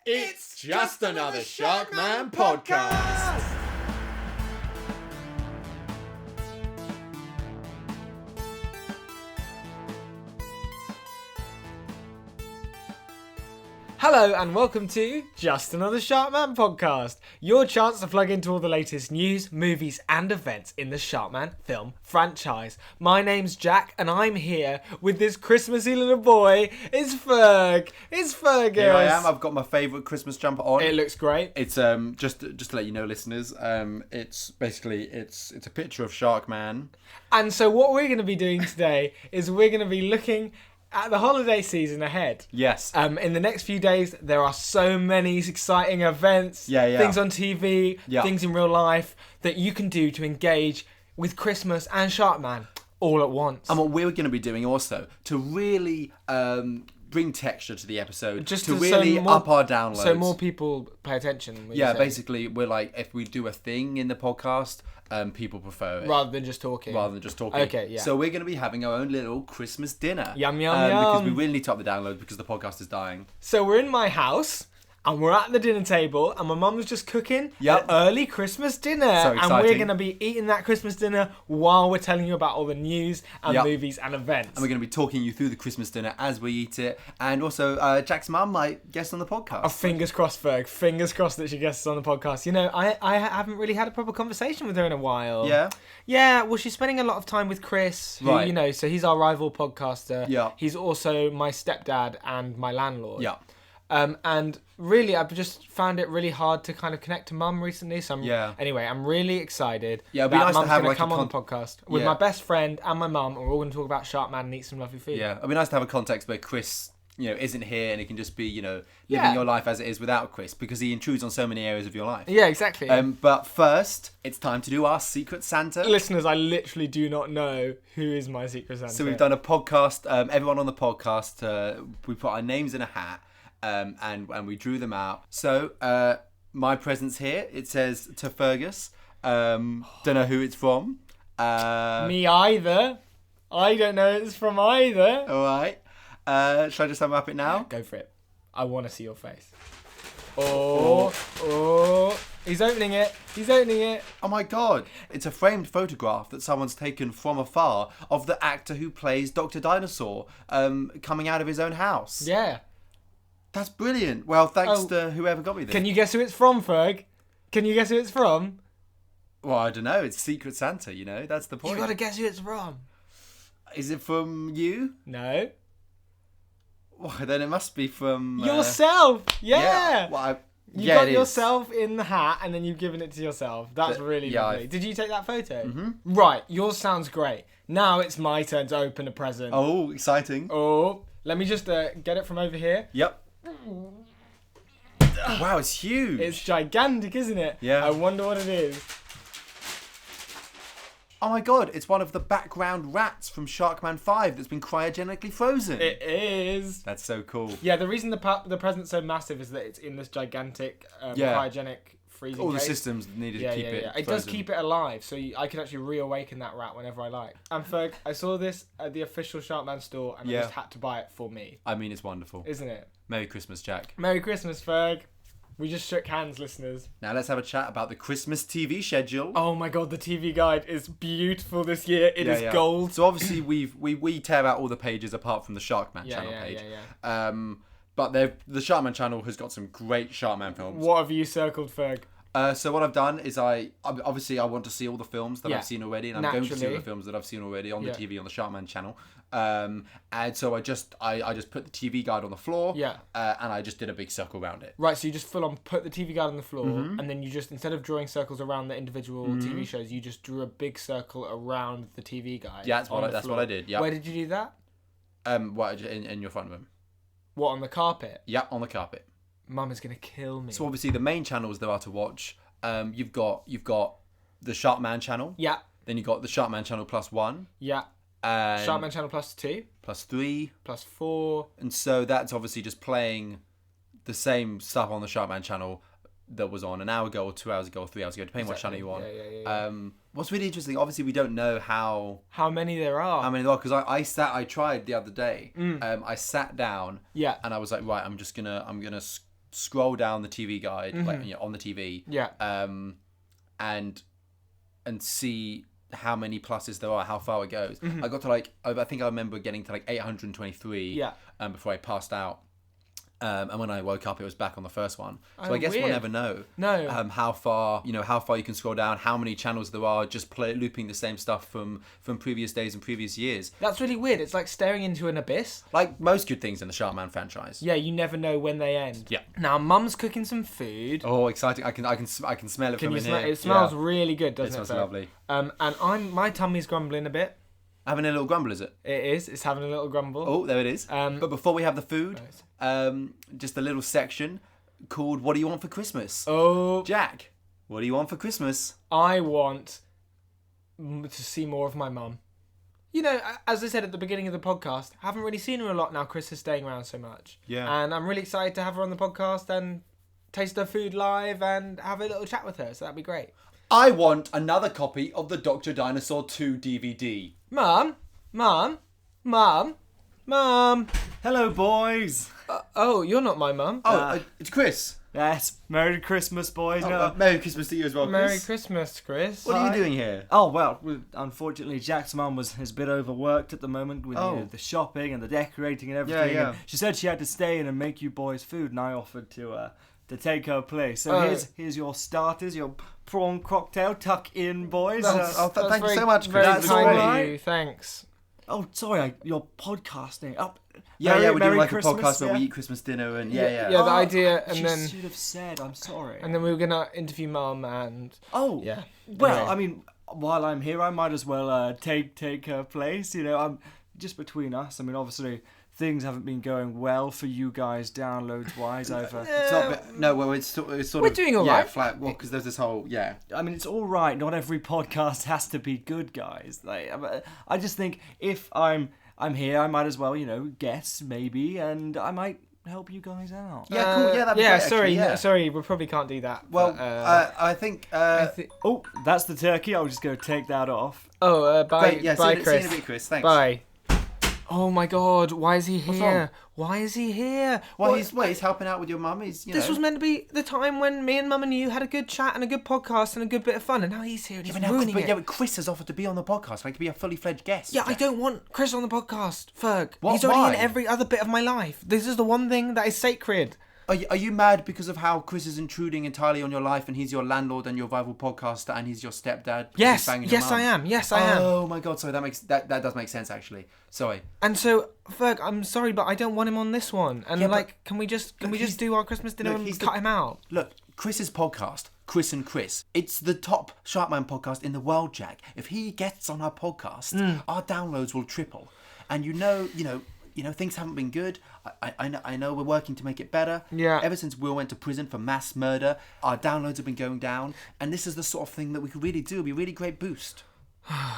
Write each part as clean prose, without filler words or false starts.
It's just another Sharkman podcast. Hello and welcome to Just Another Sharkman podcast, your chance to plug into all the latest news, movies and events in the Sharkman film franchise. My name's Jack and I'm here with this Christmassy little boy. It's Ferg. It's Fergus. Here I am. I've got my favourite Christmas jumper on. It looks great. It's just to let you know, listeners. It's basically it's a picture of Sharkman. And so what we're going to be doing today is we're going to be looking at the holiday season ahead. Yes. In the next few days, there are so many exciting events, things on TV, things in real life that you can do to engage with Christmas and Sharkman all at once. And what we're going to be doing also to really bring texture to the episode, just to really up our downloads, so more people pay attention. Yeah, basically, we're like, if we do a thing in the podcast, people prefer it rather than just talking. Okay, yeah. So we're going to be having our own little Christmas dinner. Yum yum yum. Because we really need to up the downloads because the podcast is dying. So we're in my house. And we're at the dinner table, and my mum was just cooking an early Christmas dinner. So exciting. And we're going to be eating that Christmas dinner while we're telling you about all the news and movies and events. And we're going to be talking you through the Christmas dinner as we eat it. And also, Jack's mum might guest on the podcast. Oh, fingers crossed, Ferg. Fingers crossed that she guests on the podcast. You know, I haven't really had a proper conversation with her in a while. Yeah? Yeah, well, she's spending a lot of time with Chris, who, you know, so he's our rival podcaster. Yeah. He's also my stepdad and my landlord. Yeah. And really, I've just found it really hard to kind of connect to Mum recently. So anyway, I'm really excited. Yeah, it'd be nice Mum's to have gonna like come on the podcast with my best friend and my mum, and we're all going to talk about Sharkman and eat some lovely food. Yeah, it'd be nice to have a context where Chris, you know, isn't here and it can just be, you know, living your life as it is without Chris, because he intrudes on so many areas of your life. Yeah, exactly. But first, it's time to do our Secret Santa. Listeners, I literally do not know who is my Secret Santa. So we've done a podcast. Everyone on the podcast, we put our names in a hat. And we drew them out. So my present's here. It says to Fergus. Don't know who it's from. Me either. I don't know who it's from either. All right. Should I just unwrap it now? Go for it. I want to see your face. Oh. He's opening it. Oh my God. It's a framed photograph that someone's taken from afar of the actor who plays Dr. Dinosaur coming out of his own house. Yeah. That's brilliant. Well, thanks to whoever got me this. Can you guess who it's from, Ferg? Can you guess who it's from? Well, I don't know. It's Secret Santa, you know. That's the point. You got to guess who it's from. Is it from you? No. Well, then it must be from... yourself! Yeah! Well, you got yourself in the hat and then you've given it to yourself. That's really lovely. Did you take that photo? Mm-hmm. Right, yours sounds great. Now it's my turn to open a present. Oh, exciting. Oh, let me just get it from over here. Yep. Wow, it's huge. It's gigantic, isn't it? Yeah. I wonder what it is. Oh my God, it's one of the background rats from Sharkman 5 that's been cryogenically frozen. It is. That's so cool. Yeah, the reason the present's so massive is that it's in this gigantic cryogenic freezing All case. the systems needed to keep it frozen. It does keep it alive, so I can actually reawaken that rat whenever I like. And Ferg, I saw this at the official Sharkman store and I just had to buy it for me. I mean, it's wonderful. Isn't it? Merry Christmas, Jack. Merry Christmas, Ferg. We just shook hands, listeners. Now let's have a chat about the Christmas TV schedule. Oh my God, the TV guide is beautiful this year. It is gold. So obviously we tear out all the pages apart from the Sharkman channel page. But the Sharkman channel has got some great Sharkman films. What have you circled, Ferg? So what I've done is I want to see all the films that I've seen already, and I'm going to see all the films that I've seen already on the TV on the Sharkman channel. And so I just put the TV guide on the floor. And I just did a big circle around it. Right, so you just full on put the TV guide on the floor, and then you just, instead of drawing circles around the individual TV shows, you just drew a big circle around the TV guide. Yeah, that's what I did. Yeah. Where did you do that? What in your front room? What, on the carpet? Yeah, on the carpet. Mum is gonna kill me. So obviously the main channels there are to watch. You've got the Sharkman channel. Yeah. Then you've got the Sharkman channel +1. Yeah. Sharkman channel +2. +3. +4. And so that's obviously just playing the same stuff on the Sharkman channel that was on an hour ago or 2 hours ago or 3 hours ago, depending what channel you're on. Yeah. What's really interesting, obviously we don't know how many there are. Because I tried the other day. I sat down. Yeah. And I was like, right, I'm gonna scroll down the TV guide, like on the TV, and see how many pluses there are, how far it goes. I got to I think I remember getting to 823 before I passed out. And when I woke up, it was back on the first one. So I guess we'll never know. No. How far you can scroll down, how many channels there are, just looping the same stuff from previous days and previous years. That's really weird. It's like staring into an abyss. Like most good things in the Sharkman franchise. Yeah, you never know when they end. Yeah. Now, Mum's cooking some food. Oh, exciting! I can smell it from in here. It smells really good, doesn't it? It smells lovely. And my tummy's grumbling a bit. Having a little grumble, is it? It is. It's having a little grumble. Oh, there it is. But before we have the food, just a little section called "What do you want for Christmas?" Oh, Jack, what do you want for Christmas? I want to see more of my mum. You know, as I said at the beginning of the podcast, I haven't really seen her a lot now. Chris is staying around so much. Yeah. And I'm really excited to have her on the podcast and taste her food live and have a little chat with her. So that'd be great. I want another copy of the Dr. Dinosaur 2 DVD. Mum. Hello, boys. Oh, you're not my mum. Oh, it's Chris. Yes, Merry Christmas, boys. Merry Christmas to you as well, Chris. Merry Christmas, Chris. What are you doing here? Oh, well, unfortunately, Jack's mum is a bit overworked at the moment with the shopping and the decorating and everything. Yeah. And she said she had to stay in and make you boys food, and I offered to take her place. So here's your starters, your prawn cocktail. Tuck in, boys. Thank you so much, Chris. Very kind of you. Thanks. Oh, sorry, you're podcasting. We're doing Merry like Christmas, a podcast where we eat Christmas dinner and Yeah, the idea, and then should have said, I'm sorry. And then we were gonna interview Mum and yeah. Well, I mean, while I'm here, I might as well take her place. You know, I'm just between us. I mean, obviously, things haven't been going well for you guys downloads-wise. It's sort of... We're doing all right. Flat. Well, because there's this whole... Yeah. I mean, it's all right. Not every podcast has to be good, guys. I just think if I'm here, I might as well, guess, maybe, and I might help you guys out. Yeah, cool. Yeah, that'd be great, sorry, actually, sorry, we probably can't do that. Well, I think... Oh, that's the turkey. I'll just go take that off. Bye. Great, yeah, bye, see Chris. you in a bit, Chris. Thanks. Bye. Oh my God! Why is he What's wrong? here? Why is he here? Well, he's helping out with your mum. This was meant to be the time when me and Mum and you had a good chat and a good podcast and a good bit of fun, and now he's here and he's ruining it. Yeah, but Chris has offered to be on the podcast, like to be a fully fledged guest. Yeah, I don't want Chris on the podcast, Ferg. What? He's already Why? in every other bit of my life. This is the one thing that is sacred. Are you mad because of how Chris is intruding entirely on your life and he's your landlord and your rival podcaster and he's your stepdad? Yes, I am. Yes, I am. Oh my God! Sorry, that does make sense actually. Sorry. And so, Ferg, I'm sorry, but I don't want him on this one. And can we just do our Christmas dinner and cut him out? Look, Chris's podcast, Chris and Chris. It's the top Sharkman podcast in the world, Jack. If he gets on our podcast, our downloads will triple. And things haven't been good. I know we're working to make it better. Yeah. Ever since Will went to prison for mass murder, our downloads have been going down. And this is the sort of thing that we could really do. It'd be a really great boost.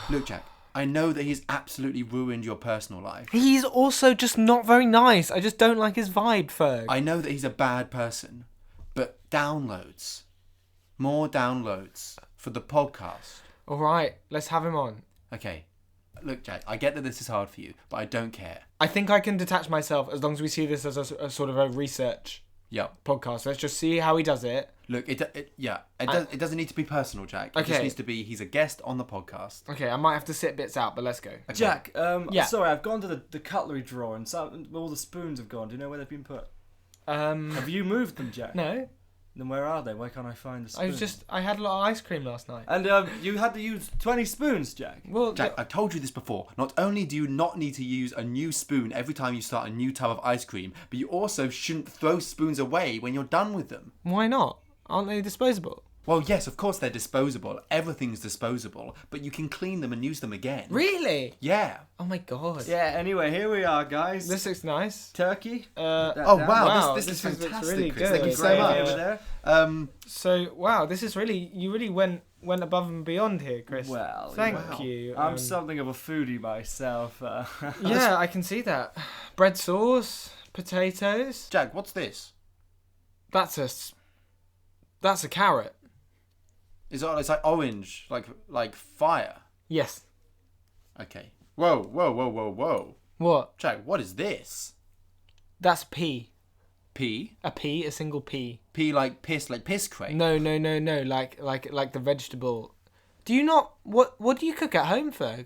Look, Jack, I know that he's absolutely ruined your personal life. He's also just not very nice. I just don't like his vibe, Ferg. I know that he's a bad person. But downloads. More downloads for the podcast. All right, let's have him on. Okay. Look, Jack, I get that this is hard for you, but I don't care. I think I can detach myself as long as we see this as a sort of a research podcast. Let's just see how he does it. Look, it doesn't need to be personal, Jack. It just needs to be he's a guest on the podcast. Okay, I might have to sit bits out, but let's go. Okay. Jack, sorry, I've gone to the cutlery drawer and all the spoons have gone. Do you know where they've been put? Have you moved them, Jack? No. Then where are they? Why can't I find the spoons? I had a lot of ice cream last night. And you had to use 20 spoons, Jack. Well, Jack, I've told you this before. Not only do you not need to use a new spoon every time you start a new tub of ice cream, but you also shouldn't throw spoons away when you're done with them. Why not? Aren't they disposable? Well, yes, of course they're disposable. Everything's disposable, but you can clean them and use them again. Really? Yeah. Oh my God. Yeah, anyway, here we are, guys. This looks nice. Turkey. Wow, this is fantastic, really Chris. good. Thank you so much. So, wow, this is you really went above and beyond here, Chris. Well, thank you. I'm something of a foodie myself. Yeah, I can see that. Bread sauce, potatoes. Jack, what's this? That's a carrot. It's like orange, like fire. Yes. Okay. Whoa. What? Jack, what is this? That's pea. Pea? A single pea. Pea like piss crate? No, like the vegetable. Do you not... What do you cook at home, Ferg?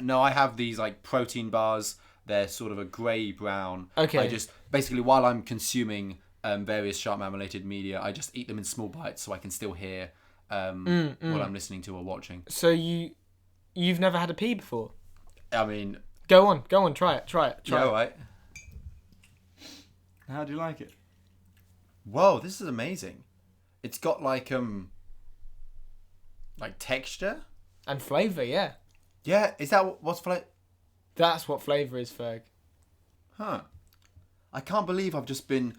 No, I have these like protein bars. They're sort of a grey-brown. Okay. I just, basically, while I'm consuming various Sharkman-related media, I just eat them in small bites so I can still hear what I'm listening to or watching. So you've never had a pea before? I mean... Go on, try it. Yeah, right. How do you like it? Whoa, this is amazing. It's got like texture and flavour, yeah. Yeah, is that what's flavour? That's what flavour is, Ferg. Huh. I can't believe I've just been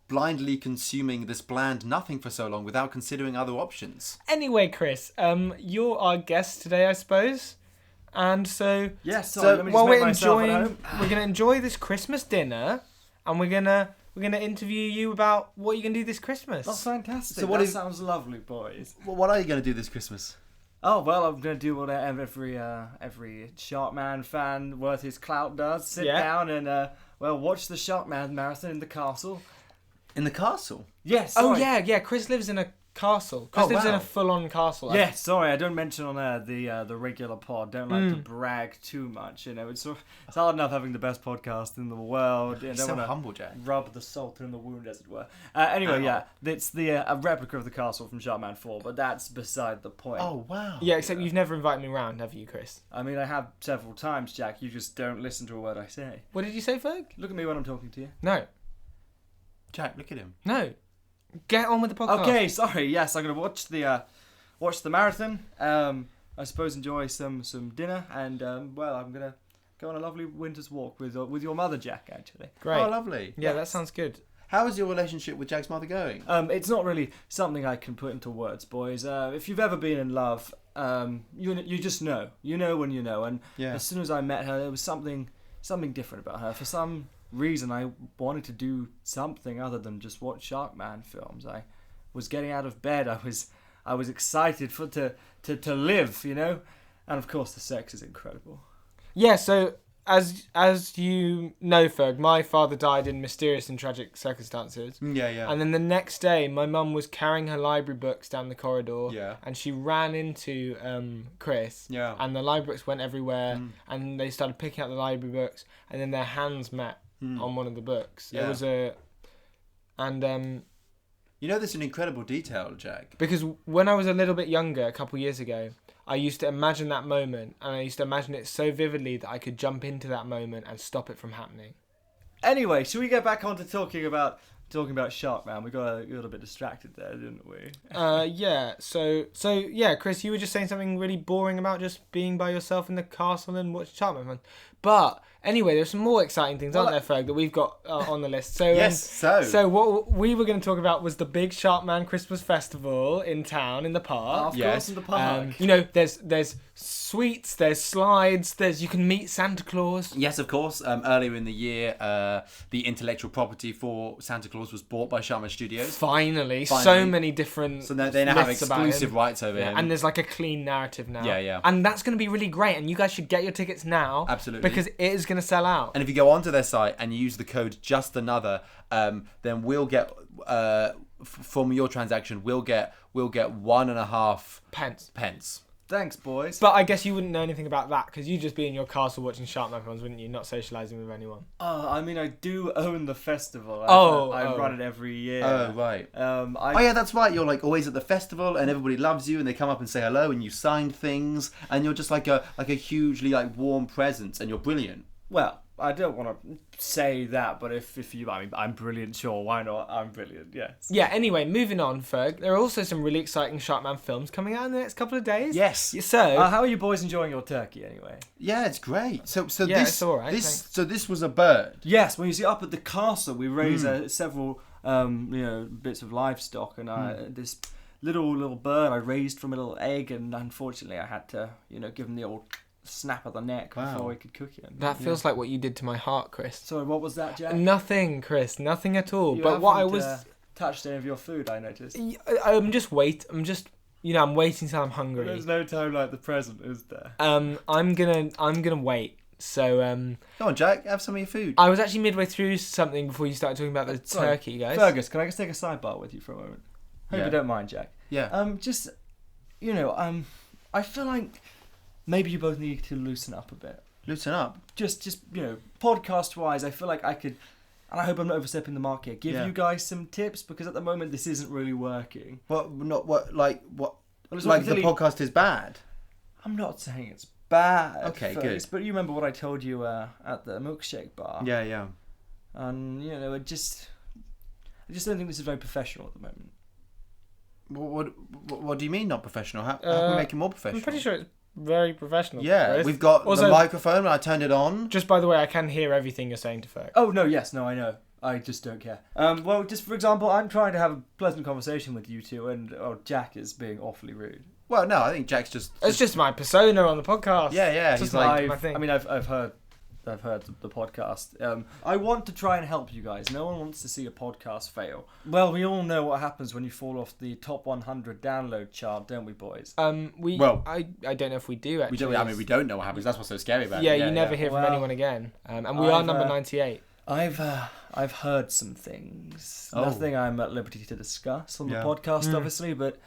blindly consuming this bland nothing for so long without considering other options. Anyway, Chris, you're our guest today, I suppose. And so, while we're going to enjoy this Christmas dinner, and we're gonna interview you about what you're gonna do this Christmas. That's fantastic. So that sounds lovely, boys. Well, what are you gonna do this Christmas? Oh well, I'm gonna do what every Sharkman fan worth his clout does: sit down and watch the Sharkman marathon in the castle. In the castle? Yes. Oh yeah. Chris lives in a castle. Chris lives in a full-on castle. Yes. Sorry, I don't mention on the regular pod. Don't like to brag too much. You know, it's hard enough having the best podcast in the world. You're so humble, Jack. Rub the salt in the wound, as it were. Anyway, it's a replica of the castle from Sharkman 4, but that's beside the point. Oh wow. Yeah, except you've never invited me round, have you, Chris? I mean, I have several times, Jack. You just don't listen to a word I say. What did you say, Ferg? Look at me when I'm talking to you. No. Jack, look at him. No. Get on with the podcast. Okay, sorry. Yes, I'm gonna watch the marathon. I suppose enjoy some dinner, and I'm gonna go on a lovely winter's walk with your mother, Jack. Actually. Great. Oh, lovely. Yeah, that sounds good. How is your relationship with Jack's mother going? It's not really something I can put into words, boys. If you've ever been in love, you just know. You know when you know. And as soon as I met her, there was something different about her. For some reason, I wanted to do something other than just watch Sharkman films. I was getting out of bed. I was excited to live, you know. And of course, the sex is incredible. Yeah. So as you know, Ferg, my father died in mysterious and tragic circumstances. Yeah. And then the next day, my mum was carrying her library books down the corridor. Yeah. And she ran into Chris. Yeah. And the library books went everywhere. And they started picking up the library books. And then their hands met on one of the books. Yeah. It was you know, there's an incredible detail, Jack. Because when I was a little bit younger, a couple of years ago, I used to imagine that moment, and I used to imagine it so vividly that I could jump into that moment and stop it from happening. Anyway, should we get back on to talking about Sharkman? We got a little bit distracted there, didn't we? Yeah. So yeah, Chris, you were just saying something really boring about just being by yourself in the castle and watching Sharkman. But anyway, there's some more exciting things, aren't there, Ferg, that we've got on the list. So yes. So what we were going to talk about was the big Sharkman Christmas festival in town, in the park. Of course, in the park. You know, there's sweets, there's slides, you can meet Santa Claus. Yes, of course. Earlier in the year, the intellectual property for Santa Claus was bought by Sharkman Studios. Finally. So many different. So they now have exclusive rights over him. And there's like a clean narrative now. Yeah. And that's going to be really great. And you guys should get your tickets now. Absolutely. Because it is going to sell out. And if you go onto their site and use the code JUSTANOTHER, then we'll get from your transaction we'll get 1.5 pence. Thanks, boys. But I guess you wouldn't know anything about that because you'd just be in your castle watching Sharkman films, wouldn't you? Not socialising with anyone. I mean, I do own the festival. I run it every year. Oh, right. Yeah, that's right. You're like always at the festival and everybody loves you and they come up and say hello and you sign things and you're just like a hugely like warm presence and you're brilliant. Well, I don't want to say that, but if you, I mean, I'm brilliant, sure, why not? I'm brilliant, yes. Yeah, anyway, moving on, Ferg. There are also some really exciting Sharkman films coming out in the next couple of days. Yes. So, how are you boys enjoying your turkey anyway? Yeah, it's great. So yeah, this, it's all right. So this was a bird. Yes, when you see up at the castle, we raise several, bits of livestock, and this little bird I raised from a little egg, and unfortunately I had to, give him the old snap of the neck before we could cook it. That feels like what you did to my heart, Chris. Sorry, what was that, Jack? Nothing, Chris. Nothing at all. You but what I was touched any of your food, I noticed. I'm just I'm waiting till I'm hungry. There's no time like the present, is there? I'm gonna wait. So, come on, Jack, have some of your food. I was actually midway through something before you started talking about the turkey, guys. Fergus, can I just take a sidebar with you for a moment? Hope you don't mind, Jack. Yeah. Just, I feel like maybe you both need to loosen up a bit. Loosen up? Just podcast-wise, I feel like I could, and I hope I'm not overstepping the mark here, give you guys some tips, because at the moment this isn't really working. The podcast is bad? I'm not saying it's bad. Okay, Fergus, good. But you remember what I told you at the milkshake bar? Yeah. And, I just don't think this is very professional at the moment. What do you mean not professional? How can we make it more professional? I'm pretty sure it's very professional. Yeah, Chris. we've got also, the microphone and I turned it on. Just by the way, I can hear everything you're saying to Ferg. Oh, no, I know. I just don't care. Well, just for example, I'm trying to have a pleasant conversation with you two, and Jack is being awfully rude. Well, no, I think Jack's just... It's just my persona on the podcast. Yeah, he's like my thing. I mean, I've heard the podcast. I want to try and help you guys. No one wants to see a podcast fail. Well, we all know what happens when you fall off the top 100 download chart, don't we, boys? I don't know if we do actually. We don't know what happens. That's what's so scary about it. Yeah, you never hear from anyone again. And we are number 98. I've heard some things. Nothing I'm at liberty to discuss on the podcast, obviously, but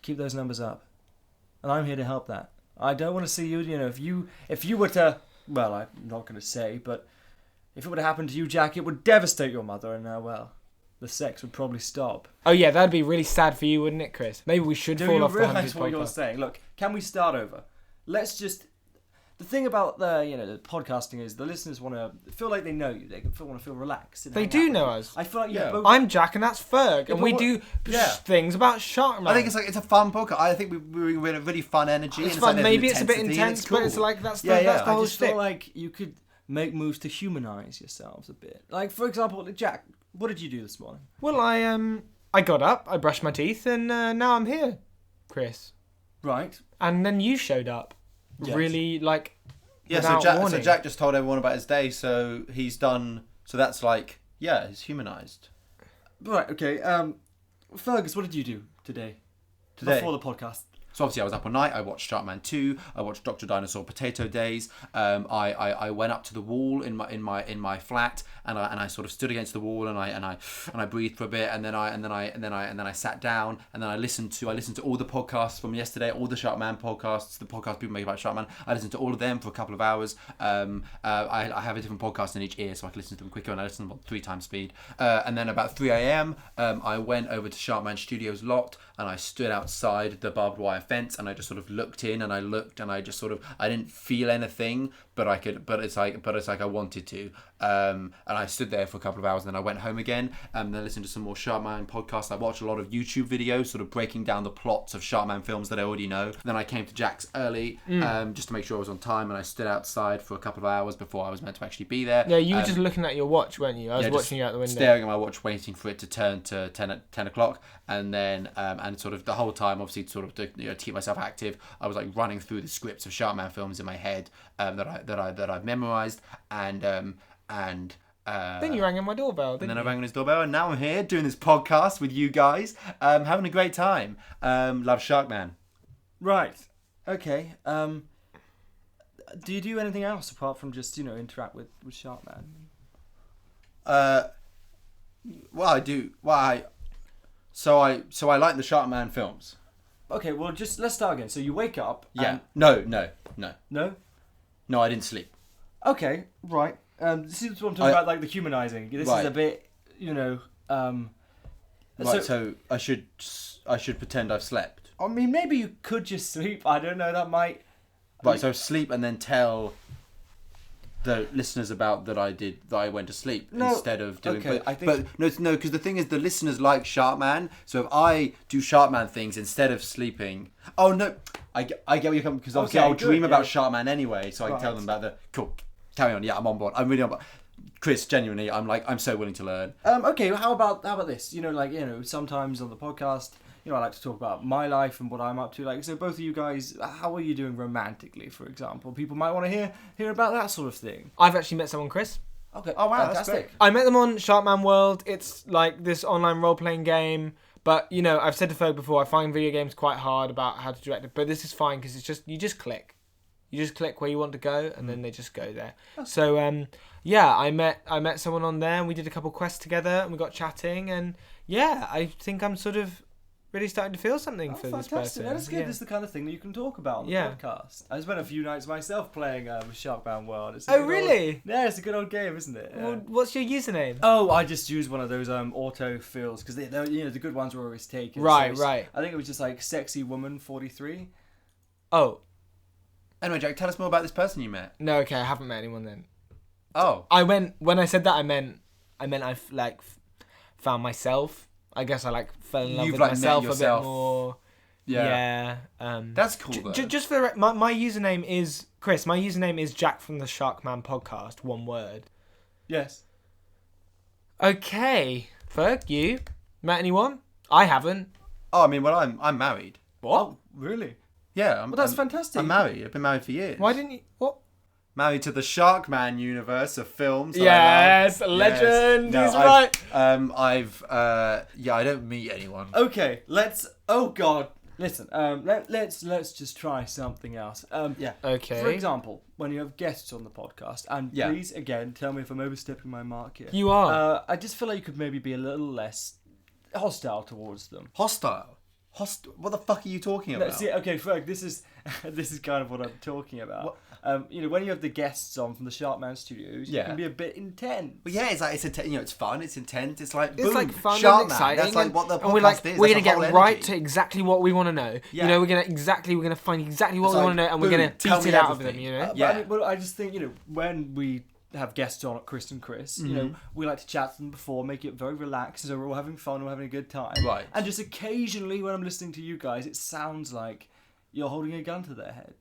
keep those numbers up. And I'm here to help that. I don't want to see you, if you were to, well, I'm not going to say, but if it would have happened to you, Jack, it would devastate your mother, and the sex would probably stop. Oh yeah, that'd be really sad for you, wouldn't it, Chris? Maybe we should fall off the 100 podcast. Do you realise what you're saying? Look, can we start over? Let's just... The thing about the podcasting is the listeners want to feel like they know you. They want to feel relaxed. They do know us. I feel like both... I'm Jack and that's Ferg, and we do things about Sharkman. I think it's a fun podcast. I think we're in a really fun energy. It's fun. Maybe it's a bit intense, but it's like that's the whole I just shtick. feel like you could make moves to humanise yourselves a bit. Like, for example, Jack, what did you do this morning? Well, I got up, I brushed my teeth, and now I'm here, Chris. Right. And then you showed up. Yes. Really, so Jack just told everyone about his day, so he's done. So that's he's humanised. Right. Okay. Fergus, what did you do today? Before the podcast. So obviously I was up all night. I watched Sharkman 2. I watched Dr. Dinosaur Potato Days. I went up to the wall in my flat and I sort of stood against the wall and I breathed for a bit and then I sat down and then I listened to all the podcasts from yesterday, all the Sharkman podcasts, the podcasts people make about Sharkman. I listened to all of them for a couple of hours. I have a different podcast in each ear so I can listen to them quicker and I listen to them at 3 times speed. And then about 3 a.m. I went over to Sharkman Studios lot and I stood outside the barbed wire fence and I just sort of looked in and I looked and I just sort of I didn't feel anything but it's like I wanted to and I stood there for a couple of hours and then I went home again and then listened to some more Sharkman podcasts. I watched a lot of YouTube videos sort of breaking down the plots of Sharkman films that I already know. Then I came to Jack's early just to make sure I was on time and I stood outside for a couple of hours before I was meant to actually be there. Yeah, you were just looking at your watch, weren't you? I was watching you out the window. Staring at my watch waiting for it to turn to 10 o'clock and then and sort of the whole time obviously sort of to keep myself active I was like running through the scripts of Sharkman films in my head that I've memorized and then you rang on my doorbell, didn't you? And then I rang on his doorbell and now I'm here doing this podcast with you guys having a great time. Love Sharkman. Right. Okay. Do you do anything else apart from just interact with Sharkman? Well, I do. So I like the Sharkman films. Okay, well, just let's start again. So you wake up. Yeah. No. No, I didn't sleep. Okay, right. This is what I'm talking about, like the humanizing. This is a bit, Right. So I should pretend I've slept. I mean, maybe you could just sleep. I don't know. That might. Right. So sleep and then tell the listeners about that I went to sleep instead of doing. Okay, because the thing is, the listeners like Sharkman. So if I do Sharkman things instead of sleeping, oh no, I get where you're coming because obviously I'll dream about Sharkman anyway, so I can tell them about the cool. Carry on, yeah, I'm on board. I'm really on board. Chris, genuinely, I'm so willing to learn. Okay, well, how about this? Sometimes on the podcast, I like to talk about my life and what I'm up to. Like, so both of you guys, how are you doing romantically, for example? People might want to hear about that sort of thing. I've actually met someone, Chris. Okay. Oh wow, fantastic. I met them on Sharkman World. It's like this online role-playing game. But, I've said to Ferg before, I find video games quite hard about how to direct it. But this is fine because it's just, you just click. You just click where you want to go, and then they just go there. So I met someone on there, and we did a couple quests together, and we got chatting, and I think I'm sort of really starting to feel something for this person. That's good. That's the kind of thing that you can talk about on the podcast. I spent a few nights myself playing Sharkbound World. Really? It's a good old game, isn't it? Well, what's your username? Oh, I just used one of those auto fills because the good ones were always taken. Right. I think it was just like Sexy Woman 43. Oh. Anyway, Jack, tell us more about this person you met. No, okay, I haven't met anyone then. Oh. When I said that, I meant I've like found myself. I guess I fell in love with myself a bit more. Yeah. That's cool though. Just for my username is Chris. My username is Jack from the Sharkman podcast. One word. Yes. Okay. Ferg, you met anyone? I haven't. Oh, I mean, well, I'm married. What? Oh, really? Yeah. That's fantastic. I'm married. I've been married for years. Why didn't you? What? Married to the Sharkman universe of films. Yes, a legend. Yes. He's right. I don't meet anyone. Okay, let's. Oh God, listen. Let's just try something else. Okay. For example, when you have guests on the podcast, and please again tell me if I'm overstepping my mark here. You are. I just feel like you could maybe be a little less hostile towards them. Hostile. What the fuck are you talking about? No, see, okay, Ferg, this is kind of what I'm talking about. When you have the guests on from the Sharkman Studios, it can be a bit intense. Well, yeah, it's fun, it's intense, it's like boom, it's like fun Sharkman. and exciting. That's like what the and podcast is. We're gonna get right to exactly what we want to know. Yeah. We're gonna find exactly what we want to know, and we're gonna beat it out of them. I just think when we have guests on at Chris and Chris, we like to chat to them before, make it very relaxed, so we're all having fun, we're having a good time. Right. And just occasionally when I'm listening to you guys, it sounds like you're holding a gun to their head.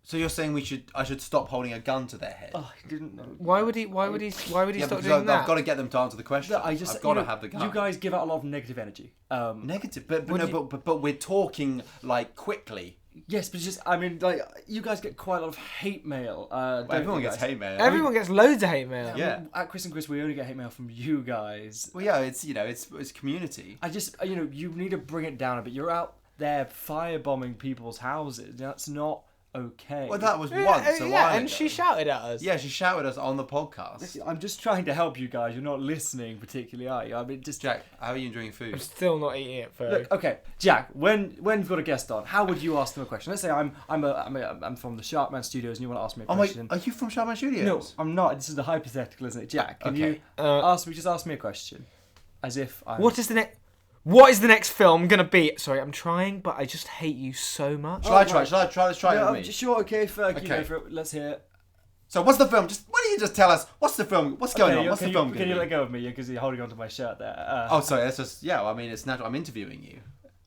So you're saying I should stop holding a gun to their head? Oh, I didn't know. Why would he stop doing that? I've got to get them to answer the question. I've got to have the gun. You guys give out a lot of negative energy. Negative, but we're talking like quickly. Yes, but you guys get quite a lot of hate mail. Everyone gets hate mail. Everyone gets loads of hate mail. Yeah. At Chris and Chris, we only get hate mail from you guys. Well, yeah, it's community. I just you need to bring it down a bit. You're out there firebombing people's houses. That's not okay. Well, that was once a while and ago. she shouted at us. Yeah, she shouted at us on the podcast. I'm just trying to help you guys. You're not listening particularly, are you? I mean, just Jack, how are you enjoying food? I'm still not eating it. Look, okay, Jack. When you've got a guest on, how would you ask them a question? Let's say I'm from the Sharkman Studios, and you want to ask me a question. Are you from Sharkman Studios? No, I'm not. This is the hypothetical, isn't it, Jack? Can you ask me a question, as if I'm... What is the next film gonna be? Sorry, I'm trying, but I just hate you so much. Shall I try? Let's try it with me. Sure, okay, Ferg, you go for it. Let's hear it. So what's the film? Why don't you just tell us, what's the film? What's going on? What's the film going to be? Can you let go of me? Because you're holding onto my shirt there. Sorry, that's just... Yeah, I mean, it's natural. I'm interviewing you.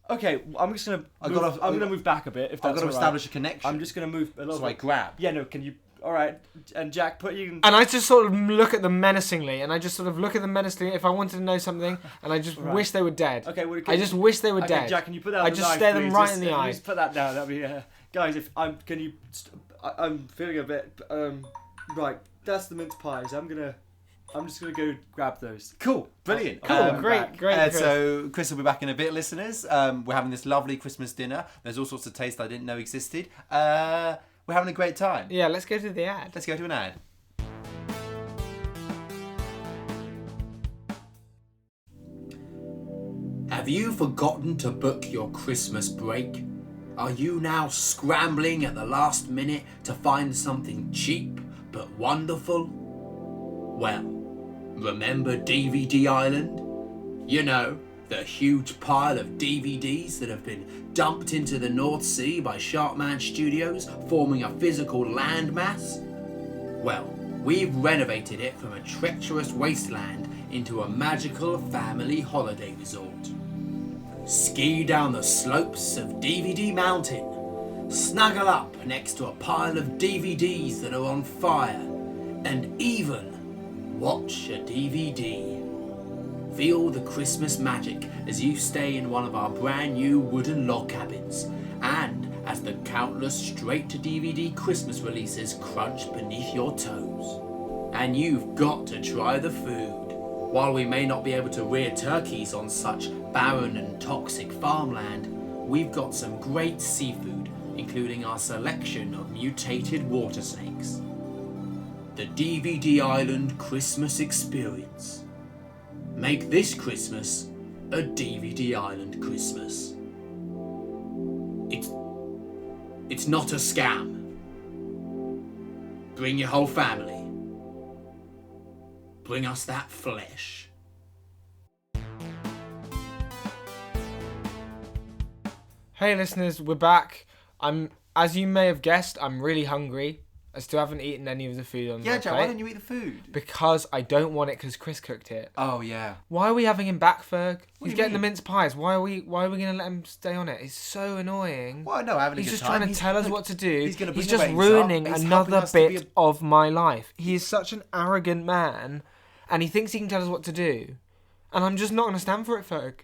Okay, I'm just going to... I'm going to move back a bit, if that's all right. I've got to establish a connection. I'm just going to move a little bit. So I grab. Yeah, no, can you... All right, and Jack, put you... And I just sort of look at them menacingly, if I wanted to know something, and I just wish they were dead. Okay, well, I just wish they were dead. Jack, can you put that on I the just knife, stare them please? right in the eye. Just put that down, that'd be... guys, I'm feeling a bit... right, that's the mince pies. I'm just gonna go grab those. Cool, brilliant. Cool, great. Chris. So Chris will be back in a bit, listeners. We're having this lovely Christmas dinner. There's all sorts of tastes I didn't know existed. We're having a great time. Yeah, let's go to the ad. Let's go to an ad. Have you forgotten to book your Christmas break? Are you now scrambling at the last minute to find something cheap but wonderful? Well, remember DVD Island? You know, the huge pile of DVDs that have been dumped into the North Sea by Sharkman Studios, forming a physical landmass? Well, we've renovated it from a treacherous wasteland into a magical family holiday resort. Ski down the slopes of DVD Mountain, snuggle up next to a pile of DVDs that are on fire, and even watch a DVD. Feel the Christmas magic as you stay in one of our brand new wooden log cabins, and as the countless straight-to-DVD Christmas releases crunch beneath your toes. And you've got to try the food. While we may not be able to rear turkeys on such barren and toxic farmland, we've got some great seafood including our selection of mutated water snakes. The DVD Island Christmas Experience. Make this Christmas a DVD Island Christmas. It's not a scam. Bring your whole family. Bring us that flesh. Hey listeners, we're back. As you may have guessed, I'm really hungry. I still haven't eaten any of the food on my Jack, plate. why don't you eat the food? Because I don't want it because Chris cooked it. Oh, yeah. Why are we having him back, Ferg? He's getting mean? the mince pies. Why are we going to let him stay on it? It's so annoying. Well, no, having a He's good just time. trying to tell us what to do. He's He's just ruining He's another bit of my life. He is such an arrogant man, and he thinks he can tell us what to do. And I'm just not going to stand for it, Ferg.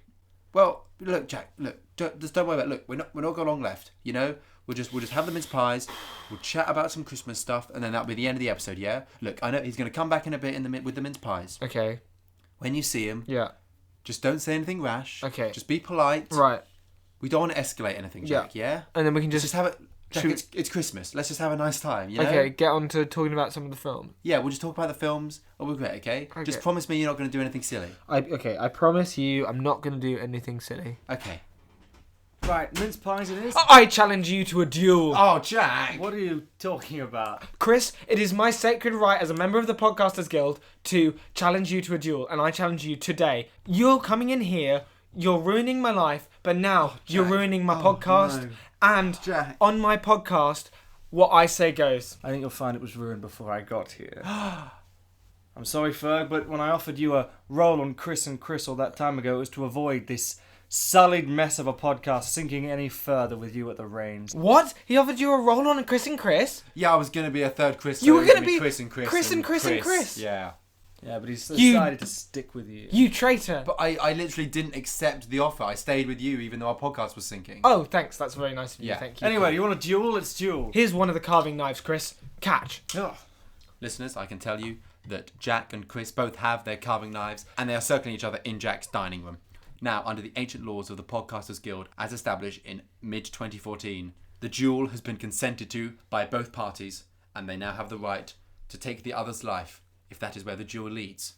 Well, look, Jack, just don't worry about it. Look, we're not got long left, you know? We'll just have the mince pies, we'll chat about some Christmas stuff, and then that'll be the end of the episode, yeah? Look, I know he's going to come back in a bit with the mince pies. Okay. When you see him, Yeah. just don't say anything rash. Okay. Just be polite. Right. We don't want to escalate anything, Jack, yeah? And then we can just have it... Jack, it's Christmas. Let's just have a nice time, you know? Okay, get on to talking about some of the film. Yeah, we'll just talk about the films. Oh, we're great, okay? Just promise me you're not going to do anything silly. I promise you I'm not going to do anything silly. Okay. Right, mince pies it is. I challenge you to a duel. Oh, Jack! What are you talking about? Chris, it is my sacred right as a member of the Podcasters Guild to challenge you to a duel, and I challenge you today. You're coming in here, you're ruining my life, but now you're ruining my podcast, no. and Jack. on my podcast, what I say goes. I think you'll find it was ruined before I got here. I'm sorry, Ferg, but when I offered you a role on Chris and Chris all that time ago, it was to avoid this sullied mess of a podcast sinking any further with you at the reins. What? He offered you a role on Chris and Chris? Yeah, I was going to be a third Chris. You were going to be Chris and Chris. Chris and Chris and Chris. Yeah. Yeah, but he's decided to stick with you. You traitor. But I literally didn't accept the offer. I stayed with you even though our podcast was sinking. Oh, thanks. That's very nice of you. Yeah. Thank you. Anyway, you want a duel? Let's duel. Here's one of the carving knives, Chris. Catch. Ugh. Listeners, I can tell you that Jack and Chris both have their carving knives and they are circling each other in Jack's dining room. Now, under the ancient laws of the Podcasters Guild, as established in mid-2014, the duel has been consented to by both parties, and they now have the right to take the other's life, if that is where the duel leads.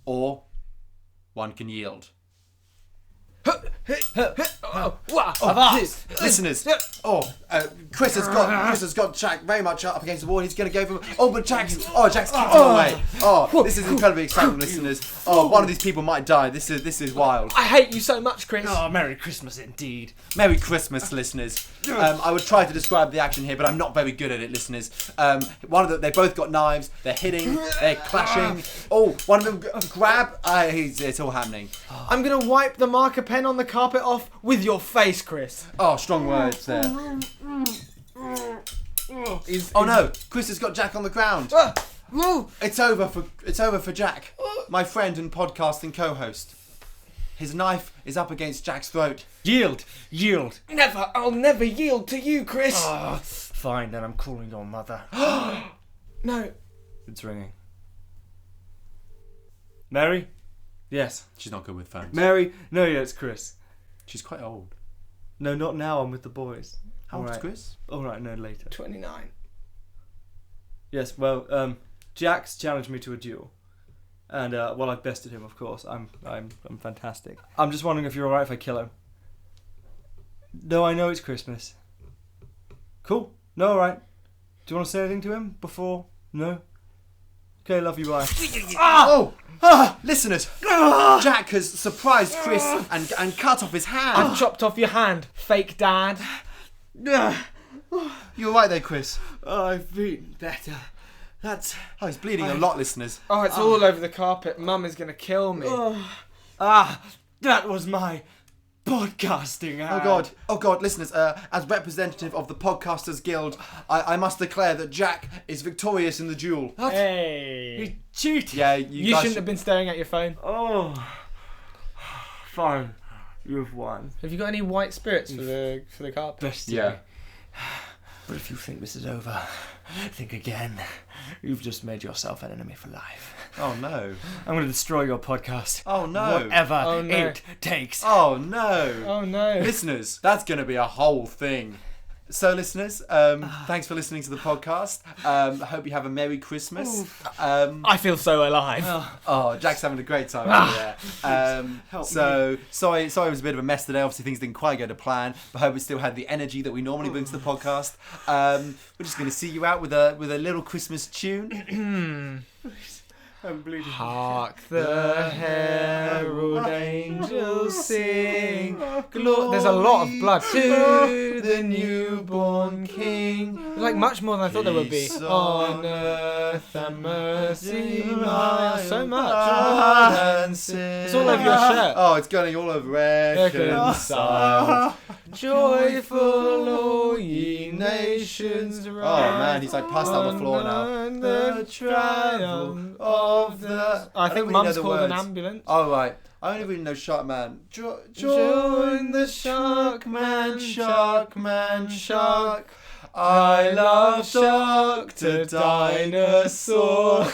Or, one can yield. Listeners, Chris has got Jack very much up against the wall. He's going to go for him. But Jack's kicked him away. This is incredibly exciting, listeners. One of these people might die. This is wild. I hate you so much, Chris. Oh, Merry Christmas indeed. Merry Christmas, listeners. I would try to describe the action here, but I'm not very good at it, listeners. They both got knives. They're hitting. They're clashing. One of them grab. It's all happening. I'm going to wipe the marker pen on the carpet off with your face, Chris. Oh, strong words there. No, Chris has got Jack on the ground. It's over for Jack, my friend and podcasting co-host. His knife is up against Jack's throat. Yield. Never. I'll never yield to you, Chris. Fine, then I'm calling your mother. No. It's ringing. Mary? Yes. She's not good with phones. Mary? No, yeah, it's Chris. She's quite old. No, not now. I'm with the boys. How old is Chris? All right, no, later. 29. Yes, well, Jack's challenged me to a duel. And, I've bested him, of course. I'm fantastic. I'm just wondering if you're alright if I kill him. No, I know it's Christmas. Cool. No, alright. Do you want to say anything to him before? No? Okay, love you, bye. Listeners, Jack has surprised Chris and cut off his hand. I've chopped off your hand, fake dad. You're right there, Chris. I've beaten better. He's bleeding a lot, listeners. It's all over the carpet. Mum is going to kill me. That was my podcasting hand. Oh God, listeners, as representative of the Podcasters Guild, I must declare that Jack is victorious in the duel. What? Hey. You cheated. Yeah, you shouldn't have been staring at your phone. Oh. Fine. You've won. Have you got any white spirits for the carpet? Best. Yeah. But if you think this is over, think again. You've just made yourself an enemy for life. Oh no. I'm going to destroy your podcast. Oh no. Whatever it takes. Oh no. Oh no. Listeners, that's going to be a whole thing. So, listeners, thanks for listening to the podcast. I hope you have a Merry Christmas. I feel so alive. Oh, Jack's having a great time over there. Sorry, it was a bit of a mess today. Obviously, things didn't quite go to plan, but I hope we still had the energy that we normally bring to the podcast. We're just going to see you out with a little Christmas tune. I'm bleeding. Hark the herald angels sing. There's a lot of blood. To the newborn King. There's like much more than I thought there would be. On earth and mercy mild. So much. It's all over your shirt. Oh, it's going all over reconciled. Joyful, all ye nations. Oh man, he's like passed out on the floor now. The triumph of the... I think Mum's called an ambulance. Oh right, I only really know Sharkman. Join the Sharkman, Sharkman, Shark. I love Shark to dinosaur.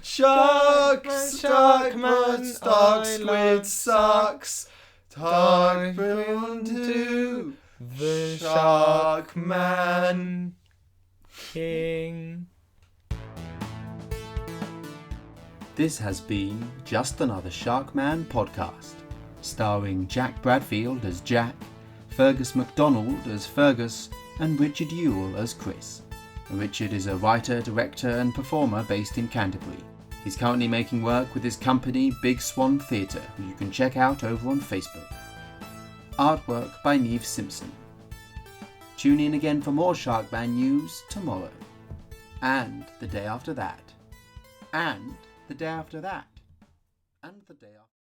Sharks, Sharkman, Stark, Squid, Sucks. Talk to the Sharkman King. This has been Just Another Sharkman podcast, starring Jack Bradfield as Jack, Fergus Macdonald as Fergus, and Richard Yuill as Chris. Richard is a writer, director, and performer based in Canterbury. He's currently making work with his company Big Swan Theatre, who you can check out over on Facebook. Artwork by Niamh Simpson. Tune in again for more Sharkman news tomorrow. And the day after that. And the day after that. And the day after